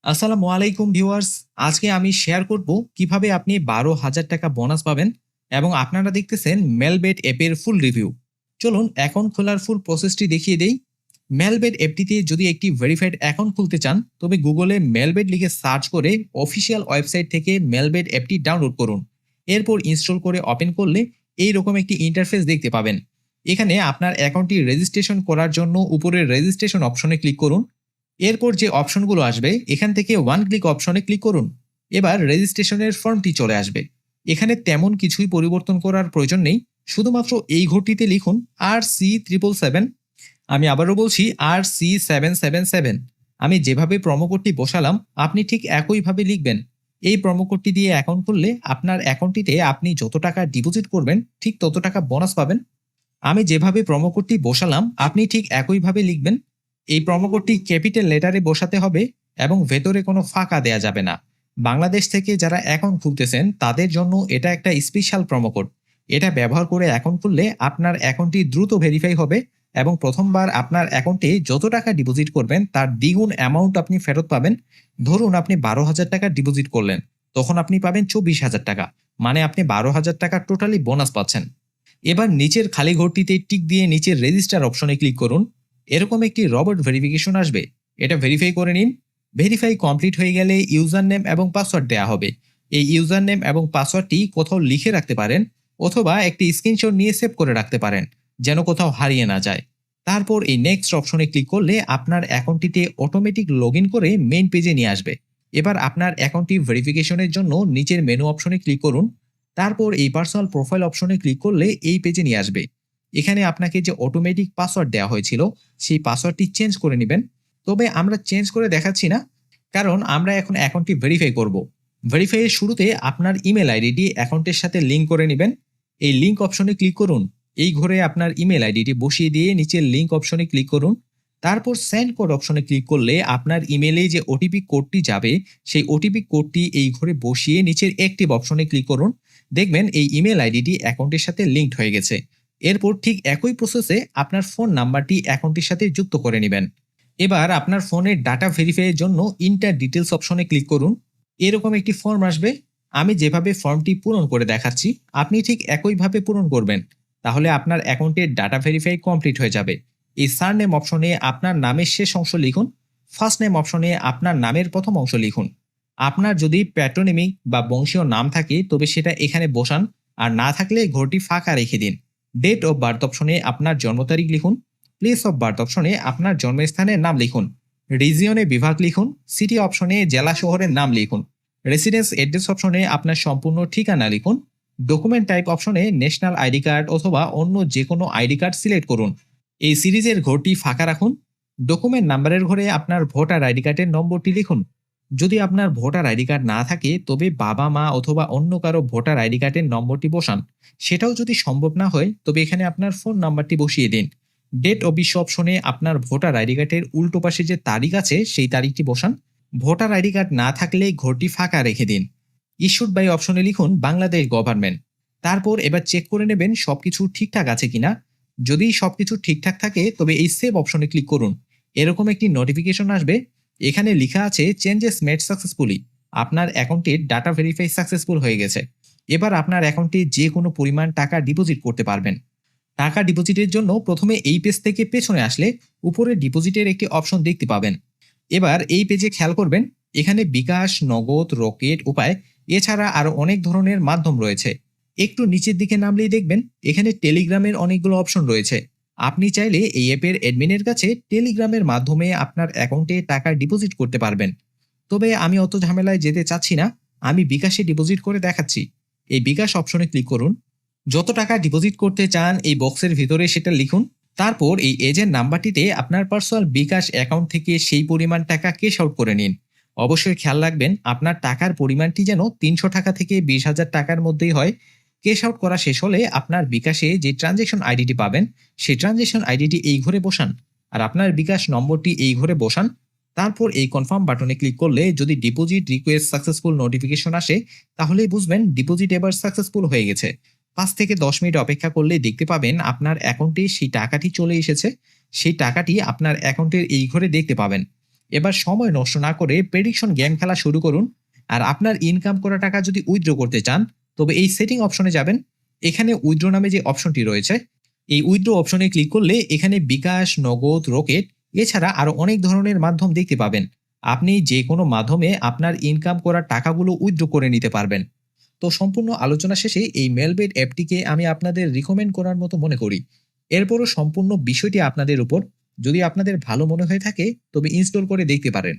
আসসালামু আলাইকুম ভিউয়ার্স। আজকে আমি শেয়ার করব কিভাবে আপনি 12,000 টাকা বোনাস পাবেন এবং আপনারা দেখতেছেন মেলবেট অ্যাপের ফুল রিভিউ। চলুন অ্যাকাউন্ট খোলার ফুল প্রসেসটি দেখিয়ে দেই। মেলবেট অ্যাপটিতে যদি একটি ভেরিফাইড অ্যাকাউন্ট খুলতে চান তবে গুগলে মেলবেট লিখে সার্চ করে অফিসিয়াল ওয়েবসাইট থেকে মেলবেট অ্যাপটি ডাউনলোড করুন। এরপর ইনস্টল করে ওপেন করলে এইরকম একটি ইন্টারফেস দেখতে পাবেন। এখানে আপনার অ্যাকাউন্টটি রেজিস্ট্রেশন করার জন্য উপরের রেজিস্ট্রেশন অপশনে ক্লিক করুন। এরপর যে অপশনগুলো আসবে এখান থেকে ওয়ান ক্লিক অপশনে ক্লিক করুন। এবার রেজিস্ট্রেশনের ফর্মটি চলে আসবে। এখানে তেমন কিছুই পরিবর্তন করার প্রয়োজন নেই, শুধুমাত্র এই ঘরটিতে লিখুন RC777। আমি আবারও বলছি RC777। আমি যেভাবে প্রোমো কোডটি বসালাম আপনি ঠিক একইভাবে লিখবেন। এই প্রোমো কোডটি দিয়ে অ্যাকাউন্ট খুললে আপনার অ্যাকাউন্টটিতে আপনি যত টাকা ডিপোজিট করবেন ঠিক তত টাকা বোনাস পাবেন। আমি যেভাবে প্রোমো কোডটি বসালাম আপনি ঠিক একইভাবে লিখবেন। এই প্রোমো কোডটি ক্যাপিটাল লেটারে বসাতে হবে এবং ভেতরে কোনো ফাঁকা দেয়া যাবে না। বাংলাদেশ থেকে যারা অ্যাকাউন্ট খুলতেছেন তাদের জন্য এটা একটা স্পেশাল প্রোমো কোড। এটা ব্যবহার করে অ্যাকাউন্ট খুললে আপনার অ্যাকাউন্টটি দ্রুত ভেরিফাই হবে এবং প্রথমবার আপনার অ্যাকাউন্টে যত টাকা ডিপোজিট করবেন তার দ্বিগুণ অ্যামাউন্ট আপনি ফেরত পাবেন। ধরুন আপনি 12,000 টাকা ডিপোজিট করলেন, তখন আপনি পাবেন 24,000 টাকা, মানে আপনি 12,000 টাকা টোটালি বোনাস পাচ্ছেন। এবার নিচের খালি ঘরটিতে টিক দিয়ে নিচের রেজিস্টার অপশনে ক্লিক করুন। এরকম একটি রবট ভেরিফিকেশন আসবে, এটা ভেরিফাই করে নিন। ভেরিফাই কমপ্লিট হয়ে গেলে ইউজার নেম এবং পাসওয়ার্ড দেওয়া হবে। এই ইউজার নেম এবং পাসওয়ার্ডটি কোথাও লিখে রাখতে পারেন অথবা একটি স্ক্রিনশট নিয়ে সেভ করে রাখতে পারেন যেন কোথাও হারিয়ে না যায়। তারপর এই নেক্সট অপশনে ক্লিক করলে আপনার অ্যাকাউন্টটিতে অটোমেটিক লগ ইন করে মেইন পেজে নিয়ে আসবে। এবার আপনার অ্যাকাউন্টটি ভেরিফিকেশনের জন্য নিচের মেনু অপশনে ক্লিক করুন। তারপর এই পার্সোনাল প্রোফাইল অপশনে ক্লিক করলে এই পেজে নিয়ে আসবে। এখানে আপনাকে যে অটোমেটিক পাসওয়ার্ড দেওয়া হয়েছিল সেই পাসওয়ার্ডটি চেঞ্জ করে নেবেন। তবে আমরা চেঞ্জ করে দেখাচ্ছি না, কারণ আমরা এখন অ্যাকাউন্টটি ভেরিফাই করব। ভেরিফাইয়ের শুরুতে আপনার ইমেল আইডিটি অ্যাকাউন্টের সাথে লিঙ্ক করে নেবেন। এই লিঙ্ক অপশনে ক্লিক করুন। এই ঘরে আপনার ইমেল আইডিটি বসিয়ে দিয়ে নিচের লিঙ্ক অপশনে ক্লিক করুন। তারপর সেন্ড কোড অপশনে ক্লিক করলে আপনার ইমেলে যে ওটিপি কোডটি যাবে সেই ওটিপি কোডটি এই ঘরে বসিয়ে নিচের অ্যাক্টিভ অপশনে ক্লিক করুন। দেখবেন এই ইমেল আইডিটি অ্যাকাউন্টের সাথে লিঙ্কড হয়ে গেছে। এরপর ঠিক একই প্রসেসে আপনার ফোন নাম্বারটি অ্যাকাউন্টের সাথে যুক্ত করে নেবেন। এবার আপনার ফোনের ডাটা ভেরিফাইয়ের জন্য ইন্টার ডিটেলস অপশনে ক্লিক করুন। এরকম একটি ফর্ম আসবে। আমি যেভাবে ফর্মটি পূরণ করে দেখাচ্ছি আপনি ঠিক একইভাবে পূরণ করবেন, তাহলে আপনার অ্যাকাউন্টের ডাটা ভেরিফাই কমপ্লিট হয়ে যাবে। এই সারনেম অপশনে আপনার নামের শেষ অংশ লিখুন। ফার্স্ট নেম অপশনে আপনার নামের প্রথম অংশ লিখুন। আপনার যদি প্যাট্রোনিমিক বা বংশীয় নাম থাকে তবে সেটা এখানে বসান, আর না থাকলে ঘরটি ফাঁকা রেখে দিন। ডেট অফ বার্থ অপশনে আপনার জন্ম তারিখ লিখুন। প্লেস অফ বার্থ অপশনে আপনার জন্মস্থানের নাম লিখুন। রিজিয়নে বিভাগ লিখুন। সিটি অপশনে জেলা শহরের নাম লিখুন। রেসিডেন্স অ্যাড্রেস অপশনে আপনার সম্পূর্ণ ঠিকানা লিখুন। ডকুমেন্ট টাইপ অপশনে ন্যাশনাল আইডি কার্ড অথবা অন্য যে কোনো আইডি কার্ড সিলেক্ট করুন। এই সিরিজের ঘরটি ফাঁকা রাখুন। ডকুমেন্ট নাম্বারের ঘরে আপনার ভোটার আইডি কার্ডের নম্বরটি লিখুন। যদি আপনার ভোটার আইডি কার্ড না থাকে তবে বাবা মা অথবা অন্য কারো ভোটার আইডি কার্ডের নম্বরটি বসান। সেটাও যদি সম্ভব না হয় তবে এখানে আপনার ফোন নাম্বারটি বসিয়ে দিন। ডেট অফ ইস্যু অপশনে আপনার ভোটার আইডি কার্ডের উল্টো পাশে যে তারিখ আছে সেই তারিখটি বসান। ভোটার আইডি কার্ড না থাকলে ঘরটি ফাঁকা রেখে দিন। ইস্যুড বাই অপশনে লিখুন বাংলাদেশ গভর্নমেন্ট। তারপর এবার চেক করে নেবেন সবকিছু ঠিকঠাক আছে কিনা। যদি সবকিছু ঠিকঠাক থাকে তবে এই সেভ অপশনে ক্লিক করুন। এরকম একটি নোটিফিকেশন আসবে। এখানে লেখা আছে চেঞ্জেস মেড সাকসেসফুলি। আপনার অ্যাকাউন্টের ডাটা ভেরিফাই সাকসেসফুল হয়ে গেছে। এবার আপনার অ্যাকাউন্টে যে কোনো পরিমাণ টাকা ডিপোজিট করতে পারবেন। টাকা ডিপোজিটের জন্য প্রথমে এই পেজ থেকে পেছনে আসলে উপরে ডিপোজিটের একটি অপশন দেখতে পাবেন। এবার এই পেজে খেয়াল করবেন, এখানে বিকাশ, নগদ, রকেট, উপায় এছাড়া আরো অনেক ধরনের মাধ্যম রয়েছে। একটু নিচের দিকে নামলেই দেখবেন এখানে টেলিগ্রামের অনেকগুলো অপশন রয়েছে। আপনি চাইলে এই অ্যাপের অ্যাডমিনের কাছে টেলিগ্রামের মাধ্যমে আপনার অ্যাকাউন্টে টাকা ডিপোজিট করতে পারবেন। তবে আমি অত ঝামেলায় যেতে চাচ্ছি না, আমি বিকাশে ডিপোজিট করে দেখাচ্ছি। এই বিকাশ অপশনে ক্লিক করুন। যত টাকা ডিপোজিট করতে চান এই বক্সের ভিতরে সেটা লিখুন। তারপর এই এজেন্ট নাম্বারটিতে আপনার পার্সোনাল বিকাশ অ্যাকাউন্ট থেকে সেই পরিমাণ টাকা ক্যাশ আউট করে নিন। অবশ্যই খেয়াল রাখবেন আপনার টাকার পরিমাণটি যেন 300 টাকা থেকে 20,000 টাকার মধ্যেই হয়। ক্যাশ আউট করা শেষ হলে আপনার বিকাশে যে ট্রানজ্যাকশন আইডিটি পাবেন সেই ট্রানজ্যাকশন আইডিটি এই ঘরে বসান, আর আপনার বিকাশ নম্বরটি এই ঘরে বসান। তারপর এই কনফার্ম বাটনে ক্লিক করলে যদি ডিপোজিট রিকোয়েস্ট সাকসেসফুল নোটিফিকেশন আসে তাহলেই বুঝবেন ডিপোজিট এবার সাকসেসফুল হয়ে গেছে। 5 থেকে 10 মিনিট অপেক্ষা করলে দেখতে পাবেন আপনার অ্যাকাউন্টে সেই টাকাটি চলে এসেছে। সেই টাকাটি আপনার অ্যাকাউন্টের এই ঘরে দেখতে পাবেন। এবার সময় নষ্ট না করে প্রেডিকশন গেম খেলা শুরু করুন। আর আপনার ইনকাম করা টাকা যদি উইথড্র করতে চান, তবে এই সেটিং অপশনে যাবেন। এখানে উইথড্র নামে যে অপশনটি রয়েছে, এই উইথড্র অপশনে ক্লিক করলে এখানে বিকাশ, নগদ, রকেট এছাড়া আরো অনেক ধরনের মাধ্যম দেখতে পাবেন। আপনি যে কোনো মাধ্যমে আপনার ইনকাম করা টাকাগুলো উইথড্র করে নিতে পারবেন। তো সম্পূর্ণ আলোচনা শেষে এই মেলবেট অ্যাপটিকে আমি আপনাদের রিকমেন্ড করার মতো মনে করি। এরপরও সম্পূর্ণ বিষয়টি আপনাদের উপর। যদি আপনাদের ভালো মনে হয়ে থাকে তবে ইনস্টল করে দেখতে পারেন।